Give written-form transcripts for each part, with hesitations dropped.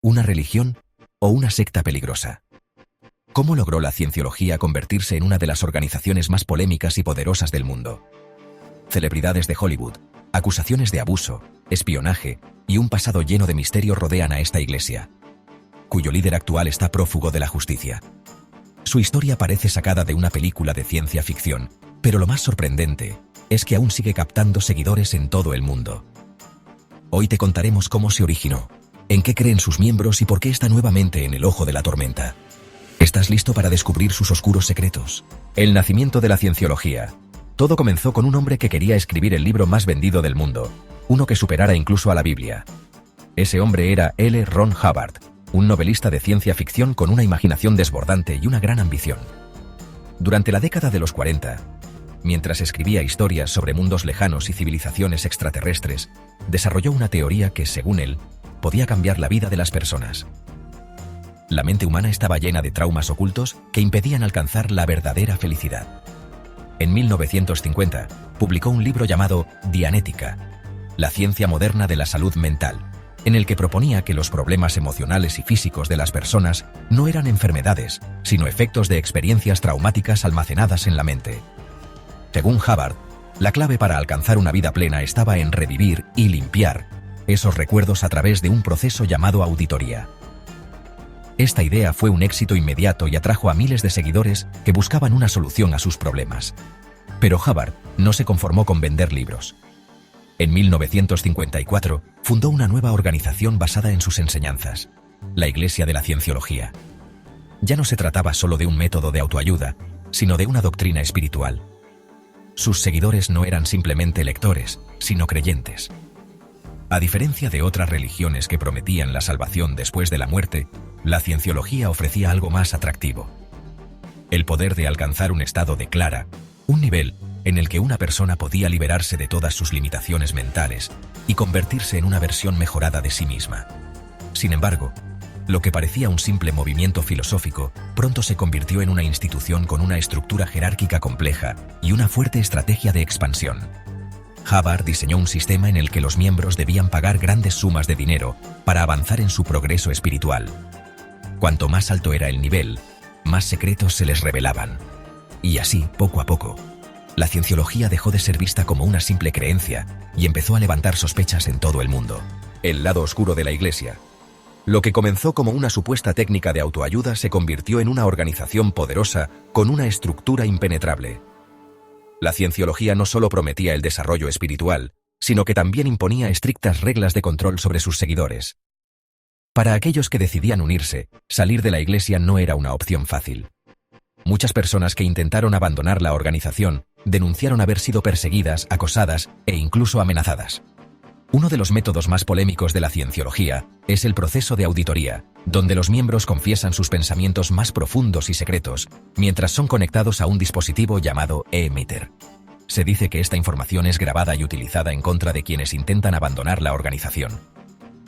una religión o una secta peligrosa. ¿Cómo logró la cienciología convertirse en una de las organizaciones más polémicas y poderosas del mundo? Celebridades de Hollywood, acusaciones de abuso, espionaje y un pasado lleno de misterio rodean a esta iglesia, cuyo líder actual está prófugo de la justicia. Su historia parece sacada de una película de ciencia ficción, pero lo más sorprendente es que aún sigue captando seguidores en todo el mundo. Hoy te contaremos cómo se originó, en qué creen sus miembros y por qué está nuevamente en el ojo de la tormenta. ¿Estás listo para descubrir sus oscuros secretos? El nacimiento de la cienciología. Todo comenzó con un hombre que quería escribir el libro más vendido del mundo, uno que superara incluso a la Biblia. Ese hombre era L. Ron Hubbard, un novelista de ciencia ficción con una imaginación desbordante y una gran ambición. Durante la década de los 40, mientras escribía historias sobre mundos lejanos y civilizaciones extraterrestres, desarrolló una teoría que, según él, podía cambiar la vida de las personas. La mente humana estaba llena de traumas ocultos que impedían alcanzar la verdadera felicidad. En 1950, publicó un libro llamado Dianética, la ciencia moderna de la salud mental, en el que proponía que los problemas emocionales y físicos de las personas no eran enfermedades, sino efectos de experiencias traumáticas almacenadas en la mente. Según Hubbard, la clave para alcanzar una vida plena estaba en revivir y limpiar esos recuerdos a través de un proceso llamado auditoría. Esta idea fue un éxito inmediato y atrajo a miles de seguidores que buscaban una solución a sus problemas. Pero Hubbard no se conformó con vender libros. En 1954, fundó una nueva organización basada en sus enseñanzas, la Iglesia de la Cienciología. Ya no se trataba solo de un método de autoayuda, sino de una doctrina espiritual. Sus seguidores no eran simplemente lectores, sino creyentes. A diferencia de otras religiones que prometían la salvación después de la muerte, la cienciología ofrecía algo más atractivo: el poder de alcanzar un estado de clara, un nivel en el que una persona podía liberarse de todas sus limitaciones mentales y convertirse en una versión mejorada de sí misma. Sin embargo, lo que parecía un simple movimiento filosófico pronto se convirtió en una institución con una estructura jerárquica compleja y una fuerte estrategia de expansión. Hubbard diseñó un sistema en el que los miembros debían pagar grandes sumas de dinero para avanzar en su progreso espiritual. Cuanto más alto era el nivel, más secretos se les revelaban. Y así, poco a poco, la cienciología dejó de ser vista como una simple creencia y empezó a levantar sospechas en todo el mundo. El lado oscuro de la Iglesia. Lo que comenzó como una supuesta técnica de autoayuda se convirtió en una organización poderosa con una estructura impenetrable. La cienciología no solo prometía el desarrollo espiritual, sino que también imponía estrictas reglas de control sobre sus seguidores. Para aquellos que decidían unirse, salir de la Iglesia no era una opción fácil. Muchas personas que intentaron abandonar la organización denunciaron haber sido perseguidas, acosadas e incluso amenazadas. Uno de los métodos más polémicos de la cienciología es el proceso de auditoría, donde los miembros confiesan sus pensamientos más profundos y secretos, mientras son conectados a un dispositivo llamado e-meter. Se dice que esta información es grabada y utilizada en contra de quienes intentan abandonar la organización.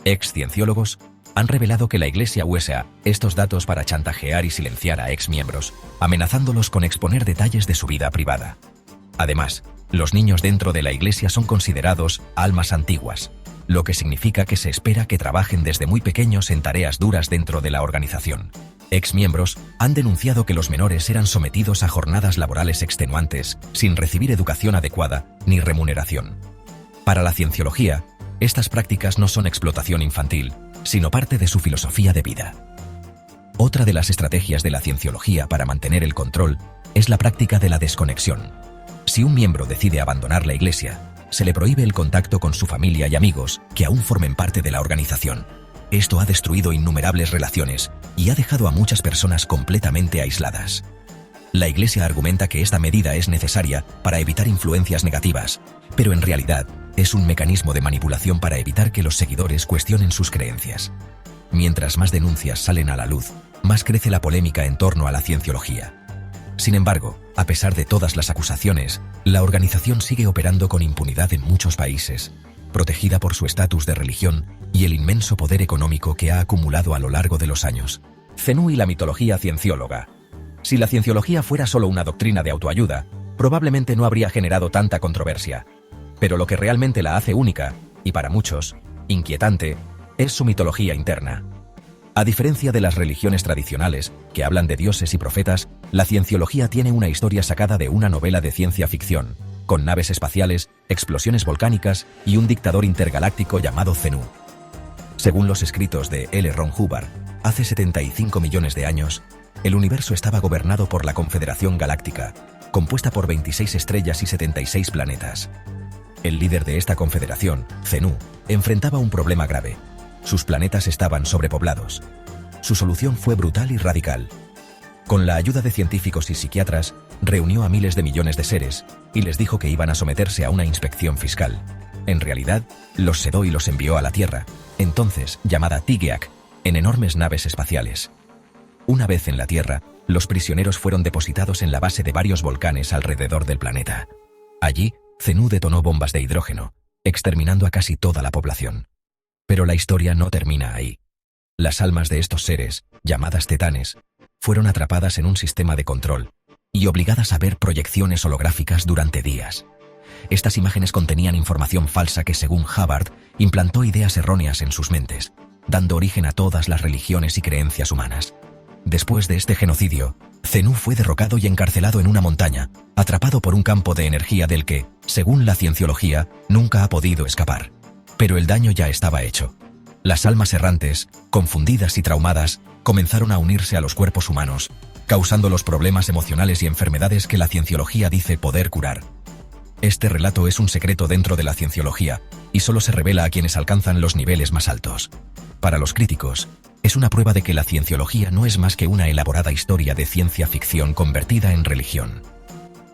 Ex-cienciólogos han revelado que la Iglesia usa estos datos para chantajear y silenciar a ex-miembros, amenazándolos con exponer detalles de su vida privada. Además, los niños dentro de la Iglesia son considerados almas antiguas, lo que significa que se espera que trabajen desde muy pequeños en tareas duras dentro de la organización. Ex-miembros han denunciado que los menores eran sometidos a jornadas laborales extenuantes, sin recibir educación adecuada ni remuneración. Para la cienciología, estas prácticas no son explotación infantil, sino parte de su filosofía de vida. Otra de las estrategias de la cienciología para mantener el control es la práctica de la desconexión. Si un miembro decide abandonar la Iglesia, se le prohíbe el contacto con su familia y amigos que aún formen parte de la organización. Esto ha destruido innumerables relaciones y ha dejado a muchas personas completamente aisladas. La Iglesia argumenta que esta medida es necesaria para evitar influencias negativas, pero en realidad es un mecanismo de manipulación para evitar que los seguidores cuestionen sus creencias. Mientras más denuncias salen a la luz, más crece la polémica en torno a la cienciología. Sin embargo, a pesar de todas las acusaciones, la organización sigue operando con impunidad en muchos países, protegida por su estatus de religión y el inmenso poder económico que ha acumulado a lo largo de los años. Zenú y la mitología ciencióloga. Si la cienciología fuera solo una doctrina de autoayuda, probablemente no habría generado tanta controversia. Pero lo que realmente la hace única, y para muchos, inquietante, es su mitología interna. A diferencia de las religiones tradicionales, que hablan de dioses y profetas, la cienciología tiene una historia sacada de una novela de ciencia ficción, con naves espaciales, explosiones volcánicas y un dictador intergaláctico llamado Zenú. Según los escritos de L. Ron Hubbard, hace 75 millones de años, el universo estaba gobernado por la Confederación Galáctica, compuesta por 26 estrellas y 76 planetas. El líder de esta confederación, Zenú, enfrentaba un problema grave. Sus planetas estaban sobrepoblados. Su solución fue brutal y radical. Con la ayuda de científicos y psiquiatras, reunió a miles de millones de seres y les dijo que iban a someterse a una inspección fiscal. En realidad, los sedó y los envió a la Tierra, entonces llamada Tigeak, en enormes naves espaciales. Una vez en la Tierra, los prisioneros fueron depositados en la base de varios volcanes alrededor del planeta. Allí, Zenú detonó bombas de hidrógeno, exterminando a casi toda la población. Pero la historia no termina ahí. Las almas de estos seres, llamadas tetanes, fueron atrapadas en un sistema de control y obligadas a ver proyecciones holográficas durante días. Estas imágenes contenían información falsa que, según Hubbard, implantó ideas erróneas en sus mentes, dando origen a todas las religiones y creencias humanas. Después de este genocidio, Zenú fue derrocado y encarcelado en una montaña, atrapado por un campo de energía del que, según la cienciología, nunca ha podido escapar. Pero el daño ya estaba hecho. Las almas errantes, confundidas y traumadas, comenzaron a unirse a los cuerpos humanos, causando los problemas emocionales y enfermedades que la cienciología dice poder curar. Este relato es un secreto dentro de la cienciología y solo se revela a quienes alcanzan los niveles más altos. Para los críticos, es una prueba de que la cienciología no es más que una elaborada historia de ciencia ficción convertida en religión.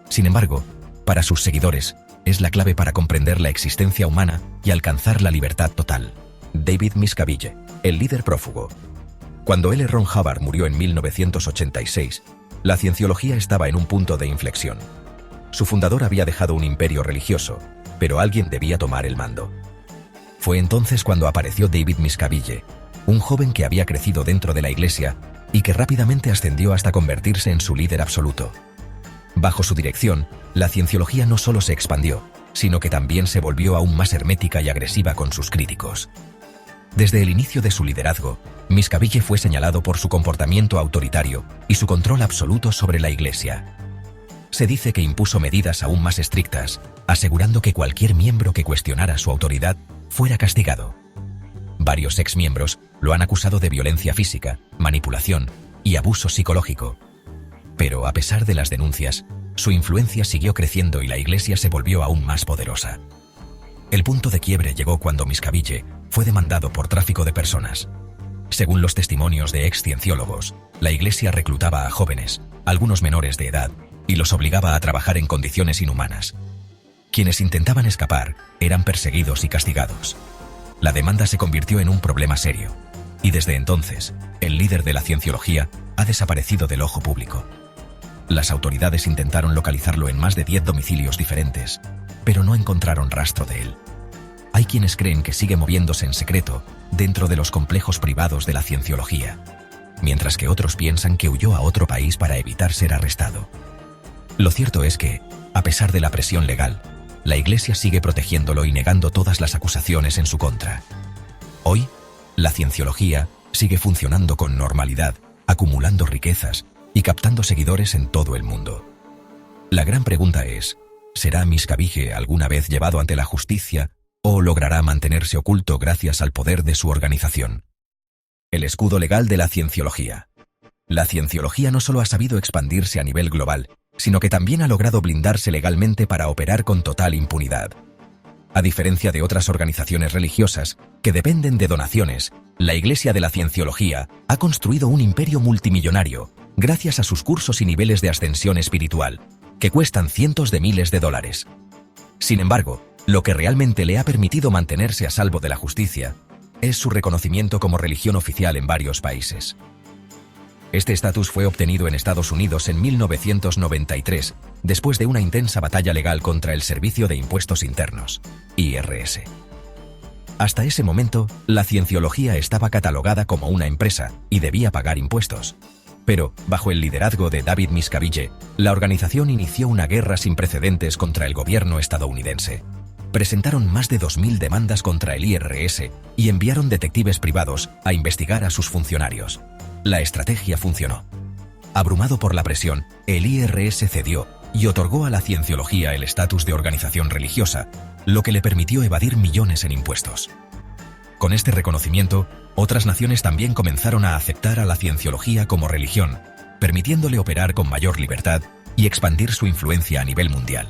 Sin embargo, para sus seguidores, es la clave para comprender la existencia humana y alcanzar la libertad total. David Miscavige, el líder prófugo. Cuando L. Ron Hubbard murió en 1986, la cienciología estaba en un punto de inflexión. Su fundador había dejado un imperio religioso, pero alguien debía tomar el mando. Fue entonces cuando apareció David Miscavige, un joven que había crecido dentro de la Iglesia y que rápidamente ascendió hasta convertirse en su líder absoluto. Bajo su dirección, la cienciología no solo se expandió, sino que también se volvió aún más hermética y agresiva con sus críticos. Desde el inicio de su liderazgo, Miscavige fue señalado por su comportamiento autoritario y su control absoluto sobre la Iglesia. Se dice que impuso medidas aún más estrictas, asegurando que cualquier miembro que cuestionara su autoridad fuera castigado. Varios exmiembros lo han acusado de violencia física, manipulación y abuso psicológico. Pero a pesar de las denuncias, su influencia siguió creciendo y la Iglesia se volvió aún más poderosa. El punto de quiebre llegó cuando Miscavige fue demandado por tráfico de personas. Según los testimonios de ex-cienciólogos, la Iglesia reclutaba a jóvenes, algunos menores de edad, y los obligaba a trabajar en condiciones inhumanas. Quienes intentaban escapar eran perseguidos y castigados. La demanda se convirtió en un problema serio, y desde entonces, el líder de la cienciología ha desaparecido del ojo público. Las autoridades intentaron localizarlo en más de 10 domicilios diferentes, pero no encontraron rastro de él. Hay quienes creen que sigue moviéndose en secreto dentro de los complejos privados de la cienciología, mientras que otros piensan que huyó a otro país para evitar ser arrestado. Lo cierto es que, a pesar de la presión legal, la Iglesia sigue protegiéndolo y negando todas las acusaciones en su contra. Hoy, la cienciología sigue funcionando con normalidad, acumulando riquezas y captando seguidores en todo el mundo. La gran pregunta es, ¿será Miscavige alguna vez llevado ante la justicia o logrará mantenerse oculto gracias al poder de su organización? El escudo legal de la cienciología. La cienciología no solo ha sabido expandirse a nivel global, sino que también ha logrado blindarse legalmente para operar con total impunidad. A diferencia de otras organizaciones religiosas que dependen de donaciones, la Iglesia de la Cienciología ha construido un imperio multimillonario gracias a sus cursos y niveles de ascensión espiritual, que cuestan cientos de miles de dólares. Sin embargo, lo que realmente le ha permitido mantenerse a salvo de la justicia es su reconocimiento como religión oficial en varios países. Este estatus fue obtenido en Estados Unidos en 1993, después de una intensa batalla legal contra el Servicio de Impuestos Internos, IRS. Hasta ese momento, la cienciología estaba catalogada como una empresa y debía pagar impuestos. Pero, bajo el liderazgo de David Miscavige, la organización inició una guerra sin precedentes contra el gobierno estadounidense. presentaron más de 2000 demandas contra el IRS y enviaron detectives privados a investigar a sus funcionarios. La estrategia funcionó. Abrumado por la presión, el IRS cedió y otorgó a la cienciología el estatus de organización religiosa, lo que le permitió evadir millones en impuestos. Con este reconocimiento, otras naciones también comenzaron a aceptar a la cienciología como religión, permitiéndole operar con mayor libertad y expandir su influencia a nivel mundial.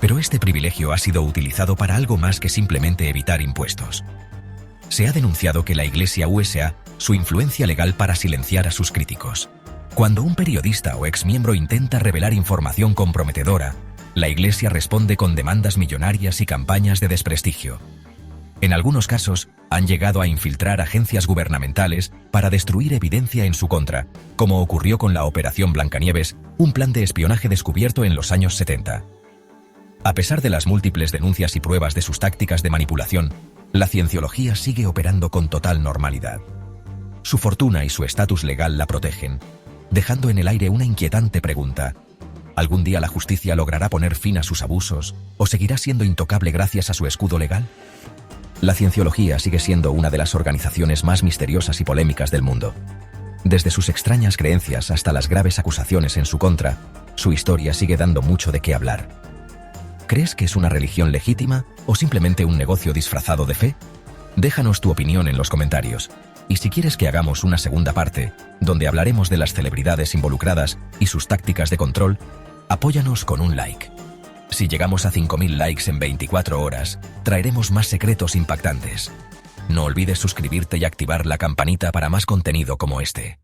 Pero este privilegio ha sido utilizado para algo más que simplemente evitar impuestos. Se ha denunciado que la Iglesia usa su influencia legal para silenciar a sus críticos. Cuando un periodista o exmiembro intenta revelar información comprometedora, la Iglesia responde con demandas millonarias y campañas de desprestigio. En algunos casos, han llegado a infiltrar agencias gubernamentales para destruir evidencia en su contra, como ocurrió con la Operación Blancanieves, un plan de espionaje descubierto en los años 70. A pesar de las múltiples denuncias y pruebas de sus tácticas de manipulación, la cienciología sigue operando con total normalidad. Su fortuna y su estatus legal la protegen, dejando en el aire una inquietante pregunta: ¿algún día la justicia logrará poner fin a sus abusos o seguirá siendo intocable gracias a su escudo legal? La cienciología sigue siendo una de las organizaciones más misteriosas y polémicas del mundo. Desde sus extrañas creencias hasta las graves acusaciones en su contra, su historia sigue dando mucho de qué hablar. ¿Crees que es una religión legítima o simplemente un negocio disfrazado de fe? Déjanos tu opinión en los comentarios. Y si quieres que hagamos una segunda parte, donde hablaremos de las celebridades involucradas y sus tácticas de control, apóyanos con un like. Si llegamos a 5000 likes en 24 horas, traeremos más secretos impactantes. No olvides suscribirte y activar la campanita para más contenido como este.